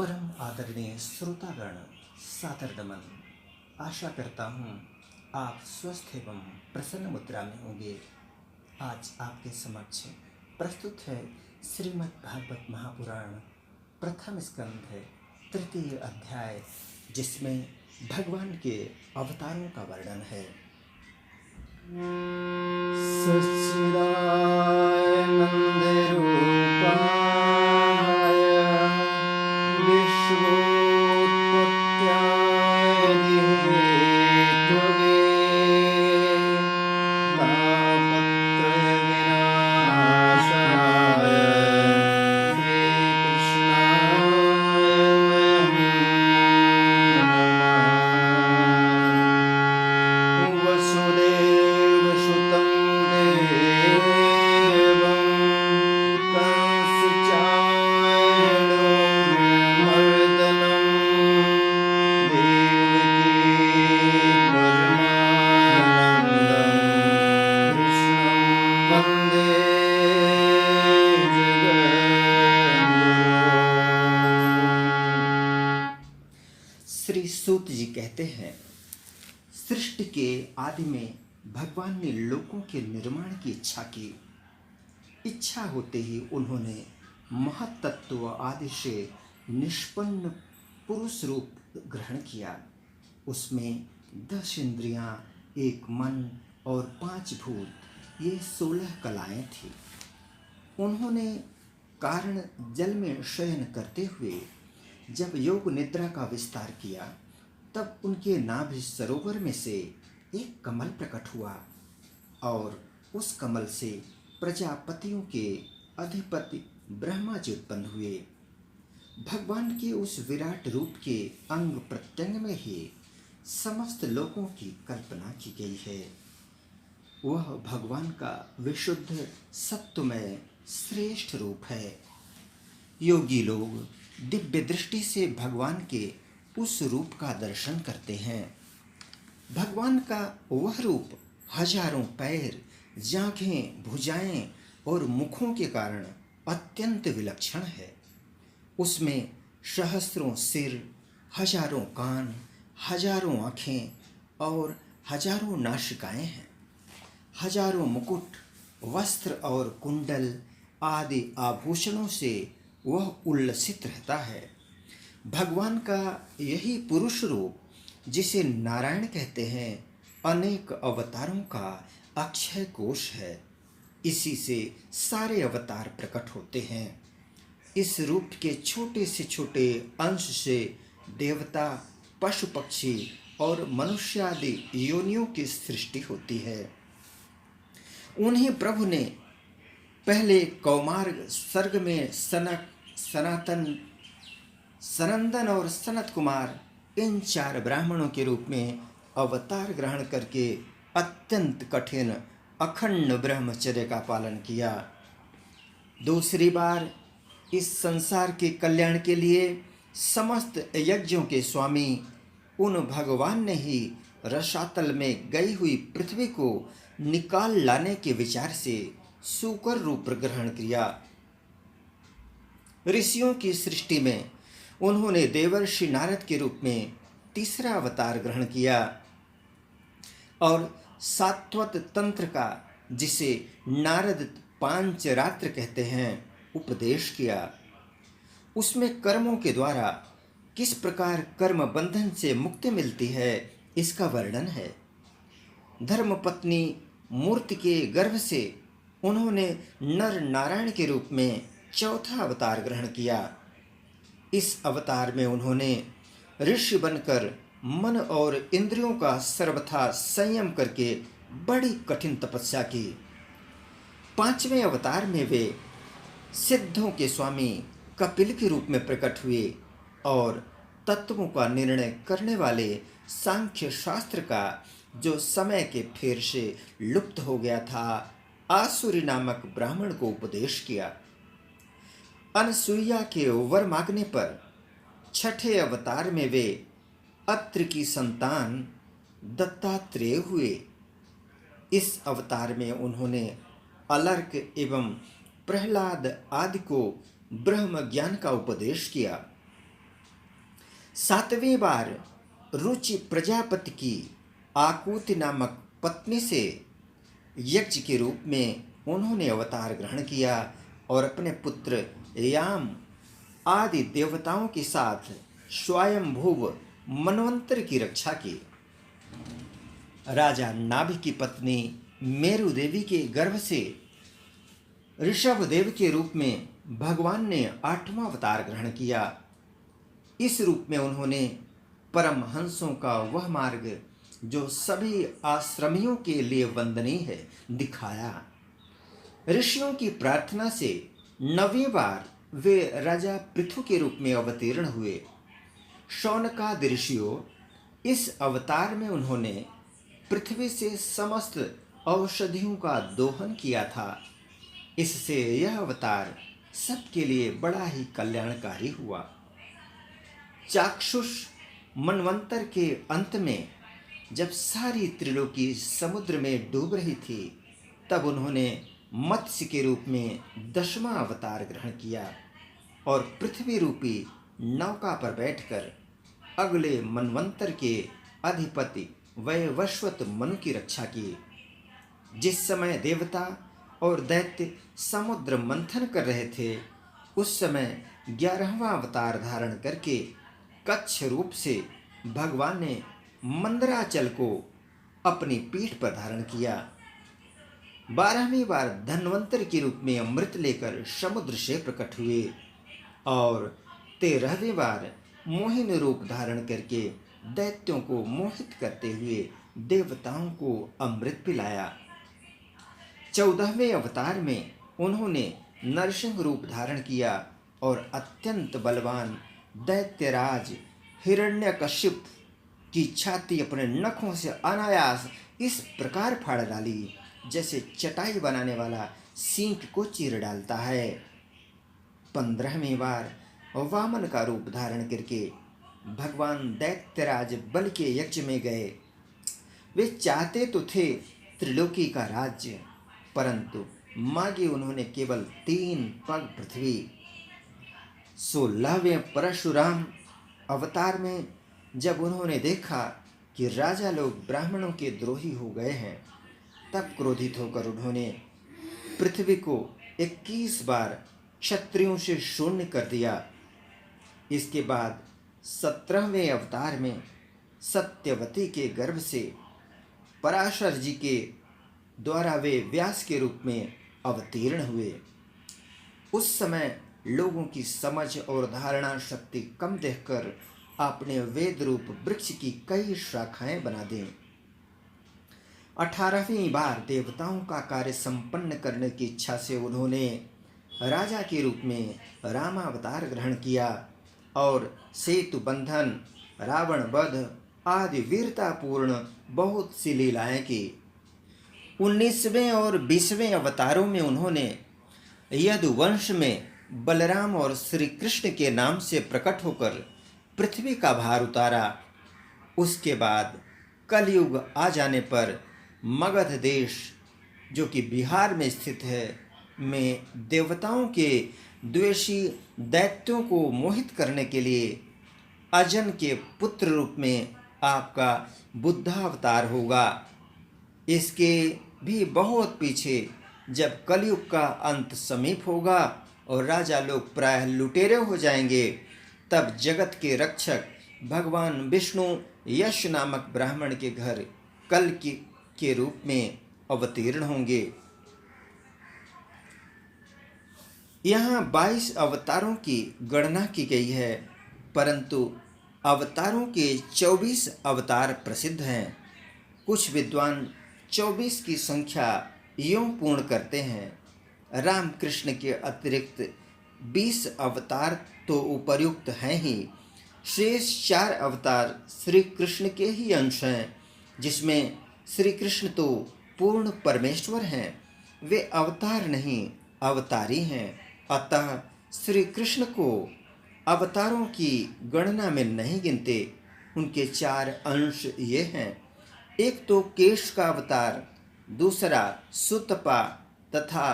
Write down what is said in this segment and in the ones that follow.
परम आदरणीय श्रोतागण, सादर नमन। आशा करता हूँ आप स्वस्थ एवं प्रसन्न मुद्रा में होंगे। आज आपके समक्ष प्रस्तुत है श्रीमद् भागवत महापुराण प्रथम स्कंध है तृतीय अध्याय, जिसमें भगवान के अवतारों का वर्णन है। श्री सूत जी कहते हैं, सृष्टि के आदि में भगवान ने लोगों के निर्माण की इच्छा की। इच्छा होते ही उन्होंने महत्तत्व आदि से निष्पन्न पुरुष रूप ग्रहण किया। उसमें 10 इंद्रियां, 1 मन और 5 भूत, ये 16 कलाएं थी। उन्होंने कारण जल में शयन करते हुए जब योग निद्रा का विस्तार किया, तब उनके नाभि सरोवर में से एक कमल प्रकट हुआ और उस कमल से प्रजापतियों के अधिपति ब्रह्मा जी उत्पन्न हुए। भगवान के उस विराट रूप के अंग प्रत्यंग में ही समस्त लोकों की कल्पना की गई है। वह भगवान का विशुद्ध सत्वमय श्रेष्ठ रूप है। योगी लोग दिव्य दृष्टि से भगवान के उस रूप का दर्शन करते हैं। भगवान का वह रूप हजारों पैर, जांघें, भुजाएं और मुखों के कारण अत्यंत विलक्षण है। उसमें सहस्रों सिर, हजारों कान, हजारों आँखें और हजारों नासिकाएं हैं। हजारों मुकुट, वस्त्र और कुंडल आदि आभूषणों से वह उल्लसित रहता है। भगवान का यही पुरुष रूप, जिसे नारायण कहते हैं, अनेक अवतारों का अक्षय कोश है। इसी से सारे अवतार प्रकट होते हैं। इस रूप के छोटे से छोटे अंश से देवता, पशु पक्षी और मनुष्य आदि योनियों की सृष्टि होती है। उन्हें प्रभु ने पहले कौमार्ग सर्ग में सनक, सनातन, सनंदन और सनत कुमार, इन 4 ब्राह्मणों के रूप में अवतार ग्रहण करके अत्यंत कठिन अखंड ब्रह्मचर्य का पालन किया। दूसरी बार इस संसार के कल्याण के लिए समस्त यज्ञों के स्वामी उन भगवान ने ही रसातल में गई हुई पृथ्वी को निकाल लाने के विचार से सूकर रूप ग्रहण किया। ऋषियों की सृष्टि में उन्होंने देवर्षि नारद के रूप में तीसरा अवतार ग्रहण किया और सात्वत तंत्र का, जिसे नारद पांचरात्र कहते हैं, उपदेश किया। उसमें कर्मों के द्वारा किस प्रकार कर्म बंधन से मुक्ति मिलती है, इसका वर्णन है। धर्मपत्नी मूर्ति के गर्भ से उन्होंने नर नारायण के रूप में चौथा अवतार ग्रहण किया। इस अवतार में उन्होंने ऋषि बनकर मन और इंद्रियों का सर्वथा संयम करके बड़ी कठिन तपस्या की। 5वें अवतार में वे सिद्धों के स्वामी कपिल के रूप में प्रकट हुए और तत्वों का निर्णय करने वाले सांख्य शास्त्र का, जो समय के फेर से लुप्त हो गया था, आसुरी नामक ब्राह्मण को उपदेश किया। अनसुईया के वर मांगने पर 6ठे अवतार में वे अत्रि की संतान दत्तात्रेय हुए। इस अवतार में उन्होंने अलर्क एवं प्रहलाद आदि को ब्रह्म ज्ञान का उपदेश किया। सातवीं बार रुचि प्रजापति की आकुति नामक पत्नी से यज्ञ के रूप में उन्होंने अवतार ग्रहण किया और अपने पुत्र याम आदि देवताओं के साथ स्वयंभुव मनवंतर की रक्षा की। राजा नाभि की पत्नी मेरु देवी के गर्भ से ऋषभ देव के रूप में भगवान ने 8वां अवतार ग्रहण किया। इस रूप में उन्होंने परमहंसों का वह मार्ग जो सभी आश्रमियों के लिए वंदनीय है दिखाया। ऋषियों की प्रार्थना से 9वीं बार वे राजा पृथु के रूप में अवतीर्ण हुए। शौनकादि ऋषियों, इस अवतार में उन्होंने पृथ्वी से समस्त औषधियों का दोहन किया था। इससे यह अवतार सबके लिए बड़ा ही कल्याणकारी हुआ। चाक्षुष मनवंतर के अंत में जब सारी त्रिलोकी समुद्र में डूब रही थी, तब उन्होंने मत्स्य के रूप में 10वां अवतार ग्रहण किया और पृथ्वी रूपी नौका पर बैठकर अगले मनवंतर के अधिपति वैवस्वत मनु की रक्षा की। जिस समय देवता और दैत्य समुद्र मंथन कर रहे थे, उस समय 11वां अवतार धारण करके कच्छ रूप से भगवान ने मंदराचल को अपनी पीठ पर धारण किया। 12वीं बार धन्वंतर के रूप में अमृत लेकर समुद्र से प्रकट हुए और 13वीं बार मोहिनी रूप धारण करके दैत्यों को मोहित करते हुए देवताओं को अमृत पिलाया। 14वें अवतार में उन्होंने नरसिंह रूप धारण किया और अत्यंत बलवान दैत्यराज हिरण्यकश्यप की छाती अपने नखों से अनायास इस प्रकार फाड़ डाली जैसे चटाई बनाने वाला सींग को चीर डालता है। 15वीं बार वामन का रूप धारण करके भगवान दैत्यराज बल के यज्ञ में गए। वे चाहते तो थे त्रिलोकी का राज्य, परंतु मांगी उन्होंने केवल 3 पग पृथ्वी। 16वें परशुराम अवतार में जब उन्होंने देखा कि राजा लोग ब्राह्मणों के द्रोही हो गए हैं, तब क्रोधित होकर उन्होंने पृथ्वी को 21 बार क्षत्रियों से शून्य कर दिया। इसके बाद 17वें अवतार में सत्यवती के गर्भ से पराशर जी के द्वारा वे व्यास के रूप में अवतीर्ण हुए। उस समय लोगों की समझ और धारणा शक्ति कम देखकर आपने वेद रूप वृक्ष की कई शाखाएं बना दी। 18वीं बार देवताओं का कार्य संपन्न करने की इच्छा से उन्होंने राजा के रूप में रामावतार ग्रहण किया और सेतु बंधन, रावण वध आदि वीरतापूर्ण बहुत सी लीलाएं की। 19वें और 20वें अवतारों में उन्होंने यदुवंश में बलराम और श्री कृष्ण के नाम से प्रकट होकर पृथ्वी का भार उतारा। उसके बाद कलयुग आ जाने पर मगध देश, जो कि बिहार में स्थित है, में देवताओं के द्वेषी दैत्यों को मोहित करने के लिए अजन के पुत्र रूप में आपका बुद्धावतार होगा। इसके भी बहुत पीछे जब कलयुग का अंत समीप होगा और राजा लोग प्रायः लुटेरे हो जाएंगे, तब जगत के रक्षक भगवान विष्णु यश नामक ब्राह्मण के घर कल के रूप में अवतीर्ण होंगे। यहाँ 22 अवतारों की गणना की गई है, परंतु अवतारों के 24 अवतार प्रसिद्ध हैं। कुछ विद्वान 24 की संख्या यूं पूर्ण करते हैं। रामकृष्ण के अतिरिक्त 20 अवतार तो उपर्युक्त हैं ही, शेष 4 अवतार श्री कृष्ण के ही अंश हैं, जिसमें श्री कृष्ण तो पूर्ण परमेश्वर हैं। वे अवतार नहीं, अवतारी हैं। अतः श्री कृष्ण को अवतारों की गणना में नहीं गिनते। उनके 4 अंश ये हैं। एक तो केश का अवतार, दूसरा सुतपा तथा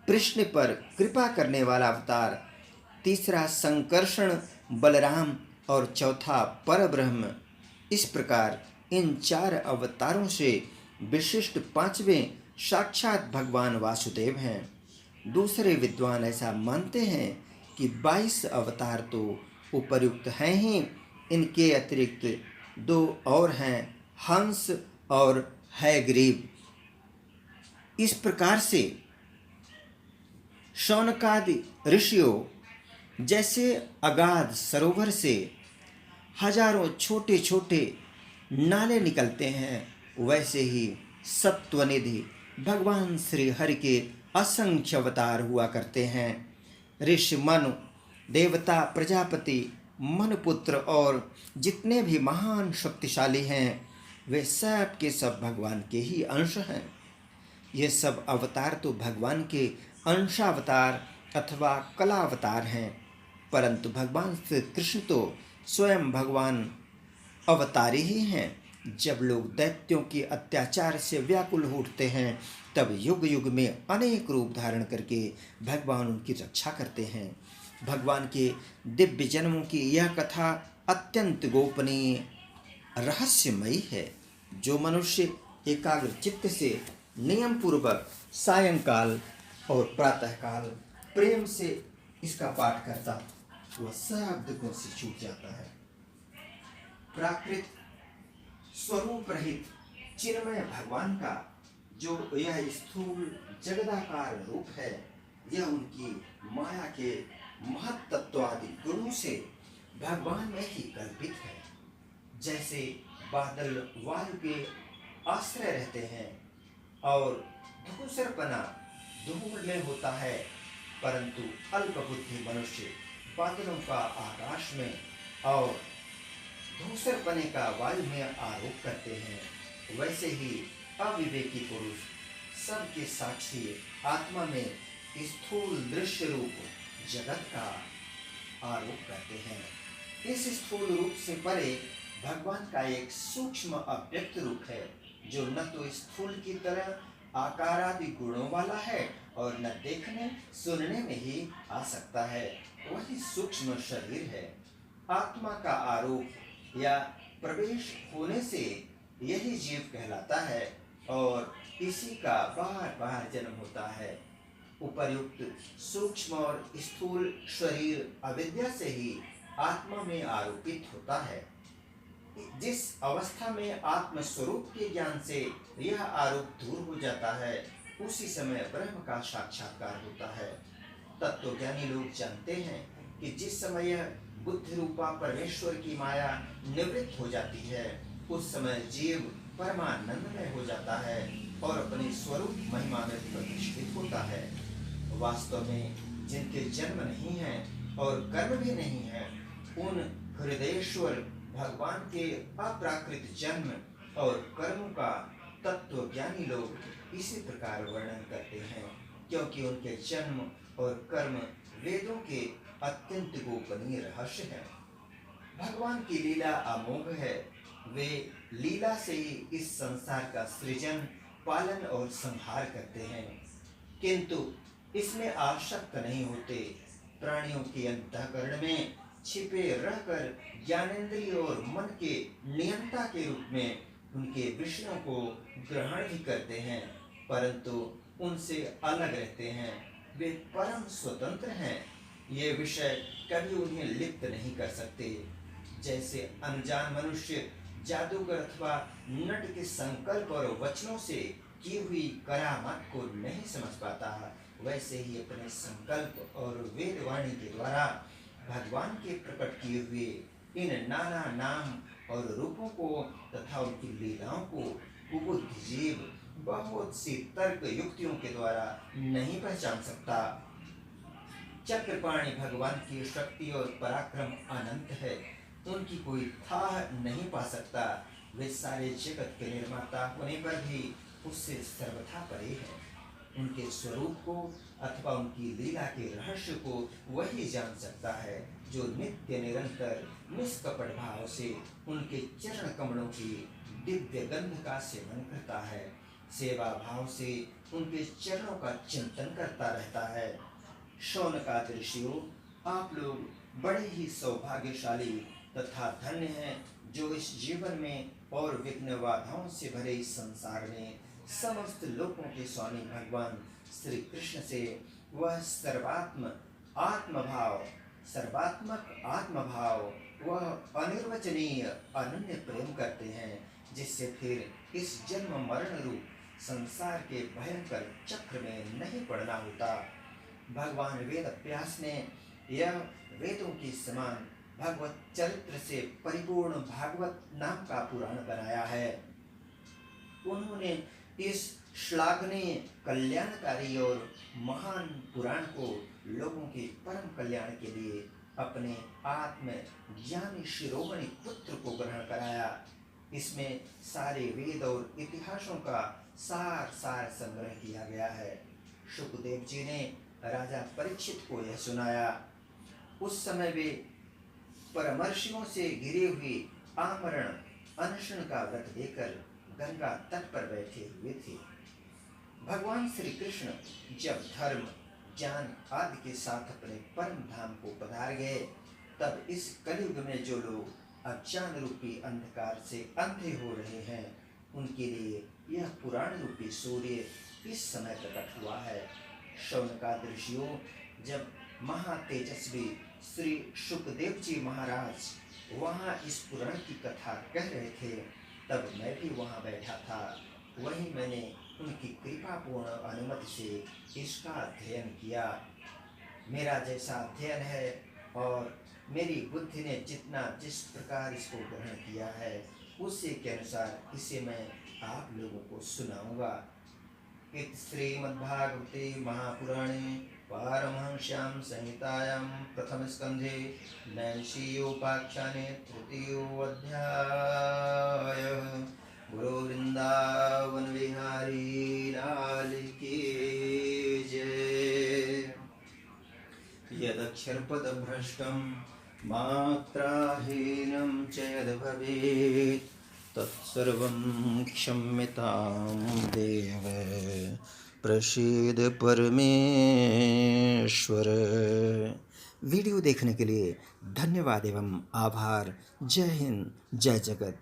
कृष्ण पर कृपा करने वाला अवतार, तीसरा संकर्षण बलराम और चौथा परब्रह्म। इस प्रकार इन 4 अवतारों से विशिष्ट 5वें साक्षात भगवान वासुदेव हैं। दूसरे विद्वान ऐसा मानते हैं कि 22 अवतार तो उपर्युक्त हैं ही, इनके अतिरिक्त 2 और हैं, हंस और हयग्रीव। इस प्रकार से शौनकादि ऋषियों जैसे अगाध सरोवर से हजारों छोटे छोटे नाले निकलते हैं, वैसे ही सत्वनिधि भगवान श्री हरि के असंख्य अवतार हुआ करते हैं। ऋषि, मनु, देवता, प्रजापति, मनुपुत्र और जितने भी महान शक्तिशाली हैं, वे सब के सब भगवान के ही अंश हैं। ये सब अवतार तो भगवान के अंशावतार अथवा कलावतार हैं, परंतु भगवान श्री कृष्ण तो स्वयं भगवान अवतारी ही हैं। जब लोग दैत्यों के अत्याचार से व्याकुल उठते हैं, तब युग युग में अनेक रूप धारण करके भगवान उनकी रक्षा करते हैं। भगवान के दिव्य जन्मों की यह कथा अत्यंत गोपनीय रहस्यमयी है। जो मनुष्य एकाग्र चित्त से नियम पूर्वक सायंकाल और प्रातःकाल प्रेम से इसका पाठ करता, वह सब दुखों से छूट जाता है। प्राकृत स्वरूप रहित चिन्मय भगवान का जो यह स्थूल जगदाकार रूप है, यह उनकी माया के महत्त्वादि गुणों से भगवान में ही कल्पित है। जैसे बादल वायु के आश्रय रहते हैं और धूसरपना धूल में होता है, परंतु अल्पबुद्धि मनुष्य बादलों का आकाश में और धूसरपने का वायु में आरोप करते हैं। वैसे ही अविवेकी पुरुष सबके साक्षी आत्मा में स्थूल दृश्य रूप जगत का आरोप करते हैं। इस स्थूल रूप से परे भगवान का एक सूक्ष्म अव्यक्त रूप है, जो न तो स्थूल की तरह आकारादि गुणों वाला है और न देखने सुनने में ही आ सकता है, वही सूक्ष्म शरीर है। आत्मा का आरोप या प्रवेश होने से यही जीव कहलाता है और इसी का बार बार जन्म होता है। उपर्युक्त सूक्ष्म और स्थूल शरीर अविद्या से ही आत्मा में आरोपित होता है। जिस अवस्था में आत्म स्वरूप के ज्ञान से यह आरोप दूर हो जाता है, उसी समय ब्रह्म का साक्षात्कार होता है। तत्वज्ञानी लोग जानते हैं कि जिस समय यह बुद्धि रूपा परमेश्वर की माया निवृत्त हो जाती है, उस समय जीव परमानंद में हो जाता है और अपने स्वरूप महिमा में प्रतिष्ठित होता है। वास्तव में जिनके जन्म नहीं है और कर्म भी नहीं है, उन हृदयेश्वर भगवान के अप्राकृत जन्म और कर्म का तत्वज्ञानी लोग इसी प्रकार वर्णन करते हैं, क्योंकि उनके जन्म और कर्म वेदों के अत्यंत गोपनीय रहस्य है। भगवान की लीला अमोघ है। वे लीला से ही इस संसार का सृजन, पालन और संहार करते हैं, किंतु इसमें आसक्त नहीं होते। प्राणियों के अंतःकरण में छिपे रहकर ज्ञानेंद्रिय और मन के नियंता के रूप में उनके विषयों को ग्रहण भी करते हैं, परंतु उनसे अलग रहते हैं। वे परम स्वतंत्र हैं। ये विषय कभी उन्हें लिप्त नहीं कर सकते। जैसे अनजान मनुष्य जादूगर अथवा नट के संकल्प और वचनों से की हुई करामात को नहीं समझ पाता, वैसे ही अपने संकल्प और वेदवाणी के द्वारा भगवान के प्रकट किए हुए इन नाना नाम और रूपों को तथा उनकी लीलाओं को कुबुद्ध जीव बहुत सी तर्क युक्तियों के द्वारा नहीं पहचान सकता। चक्रपाणि भगवान की शक्ति और पराक्रम अनंत है, उनकी कोई था नहीं पा सकता। वे सारे जगत के निर्माता होने पर भी उससे सर्वथा परे है। उनके स्वरूप को अथवा उनकी लीला के रहस्य को वही जान सकता है जो नित्य निरंतर निष्कपट भाव से उनके चरण कमलों की दिव्य गंध का सेवन करता है, सेवा भाव से उनके चरणों का चिंतन करता रहता है। शौनकादि ऋषियों, आप लोग बड़े ही सौभाग्यशाली तथा धन्य हैं जो इस जीवन में और विघ्न बाधाओं से भरे इस संसार में समस्त लोकों के स्वामी भगवान श्री कृष्ण से वह सर्वात्मक आत्मभाव वह अनिर्वचनीय अनन्य प्रेम करते हैं, जिससे फिर इस जन्म मरण रूप संसार के भयंकर चक्र में नहीं पड़ना होता। भगवान वेद व्यास ने यह वेदों के समान भगवत चरित्र से परिपूर्ण भागवत नाम का पुराण बनाया है। उन्होंने इस श्लाघनीय कल्याणकारी और महान पुराण को लोगों के परम कल्याण के लिए अपने आत्म ज्ञानी शिरोमणि पुत्र को ग्रहण कराया। इसमें सारे वेद और इतिहासों का सार संग्रह किया गया है। शुकदेव जी ने राजा परीक्षित को यह सुनाया। उस समय वे परमर्शियों से घिरे हुए आमरण अनशन का व्रत देकर गंगा तट पर बैठे हुए थे। भगवान श्री कृष्ण जब धर्म ज्ञान आदि के साथ अपने परम धाम को पधार गए, तब इस कलयुग में जो लोग अज्ञान रूपी अंधकार से अंधे हो रहे हैं, उनके लिए यह पुराण रूपी सूर्य इस समय प्रकट हुआ है। शौनकादि ऋषियों जब महातेजस्वी श्री सुखदेव जी महाराज वहाँ इस पुराण की कथा कह रहे थे, तब मैं भी वहाँ बैठा था। वहीं मैंने उनकी कृपापूर्ण अनुमति से इसका अध्ययन किया। मेरा जैसा अध्ययन है और मेरी बुद्धि ने जिस प्रकार इसको ग्रहण किया है, उसी के अनुसार इसे मैं आप लोगों को सुनाऊंगा। इत श्रीमद्भागवते महापुराणे पारमहंस्यां संहितायां प्रथम स्कंधे नैषीयोपाख्याने तृतीयोऽध्यायः। गुरु वृंदावन विहारी लाल की जय। यदक्षरपदभ्रष्टं मात्राहीनं च यद्भवेत् तत्सर्वं क्षम्यतां देव प्रसीद परमेश्वर। वीडियो देखने के लिए धन्यवाद एवं आभार। जय हिंद, जय जगत।